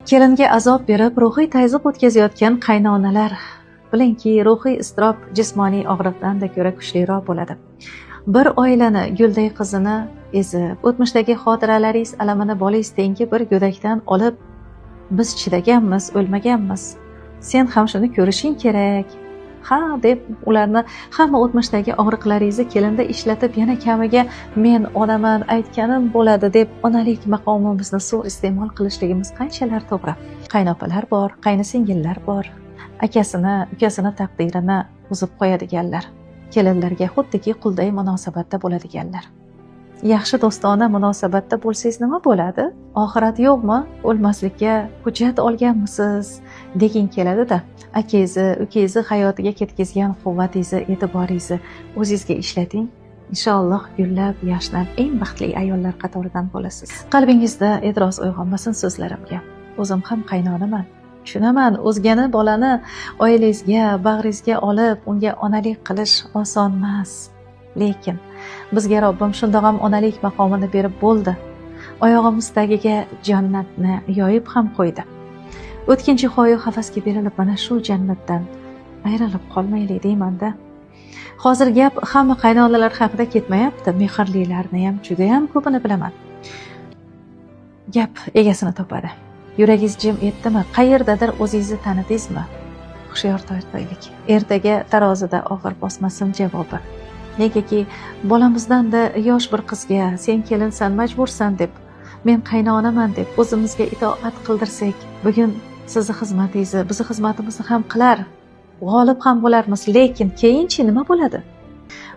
Kelinga azob berib, ruhiy tayzib o'tkazayotgan qaynonalar, bilingki, ruhiy iztirob jismoniy og'riqdan da ko'ra kuchliroq bo'ladi. Bir oilani gulday qizini ezib, o'tmishdagi xotiralaringiz alamini bolangiz tengi bir go'dakdan olib, biz chidaganmiz, o'lmaganmiz. Sen ham shuni ko'rishing kerak. Ha deb ularni hamma o'tmishdagi og'riqlaringizni kelinda ishlatib, yana kamiga men onaman, aytganim bo'ladi deb onalik maqomimizni suiiste'mol qilishligimiz qanchalar to'g'ri. Qaynopalar bor, qaynisingillar bor, akasini, ukasini taqdirini buzib qo'yadiganlar, kelinlarga xuddiki qulday munosabatda bo'ladiganlar. Yaxshi do'stona munosabatda bo'lsangiz nima bo'ladi? Oxirat yo'qmi? O'lmaslikka hujjat olganmisiz? Degin keladi-da. Akangizni, ukangizni hayotiga ketkazgan quvvatingizni, e'tiboringizni o'zingizga ishlating. Inshaalloh gullab, yashnab, eng baxtli ayollar qatoridan bo'lasiz. Qalbingizda e'tiroz uyg'onmasin so'zlarimga. O'zim ham qaynonaman. Tushunaman, o'zgani bolani oilangizga, bag'ringizga olib, unga onalik qilish oson emas. Lekin bizga Robbim shundoq ham onalik maqomini berib bo'ldi. Oyog'imiz tagiga jannatni yoyib ham qo'ydi. O'tkinchi xoyu havasga berilib mana shu jannatdan ayrilib qolmaylik deyman-da. Hozir gap hamma qaynonalar haqida ketmayapti, mehrlilarni ham juda ham ko'pini bilaman. Gap egasini topadi. Yuragingiz jim etdimi? Qayerdadir o'zingizni tanidingizmi? Hushyor tortaylik. Ertaga tarozida og'ir bosmasin javobi. Negaki bolamizdan-da yosh bir qizga sen kelinsan, majbursan deb, men qaynonaman deb o'zimizga itoat qildirsak, bugun sizni xizmatingizni, bizni xizmatimizni ham qilar, g'olib ham bo'larmiz. Lekin keyinchi nima bo'ladi?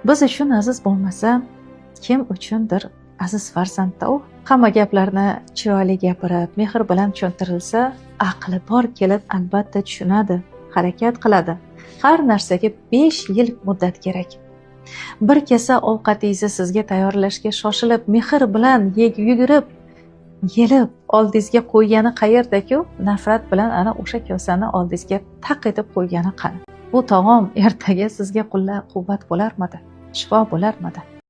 Biz uchun aziz bo'lmasa, kim uchundir aziz farzandda u. Hamma gaplarni chiroyli gapirib, mehr bilan tushuntirilsa, aqli bor kelib albatta tushunadi, harakat qiladi. Har narsaga 5 yil muddat kerak. Bir kasa ovqatingizni sizga tayyorlashga shoshilib, mehr bilan yugurib, yelib oldingizga qo'ygani qayerda-ku? Nafrat bilan ana o'sha kosani oldingizga taq etib qo'ygani qani? Bu taom ertaga sizga quvvat bo'larmidi? Shifo bo'larmidi?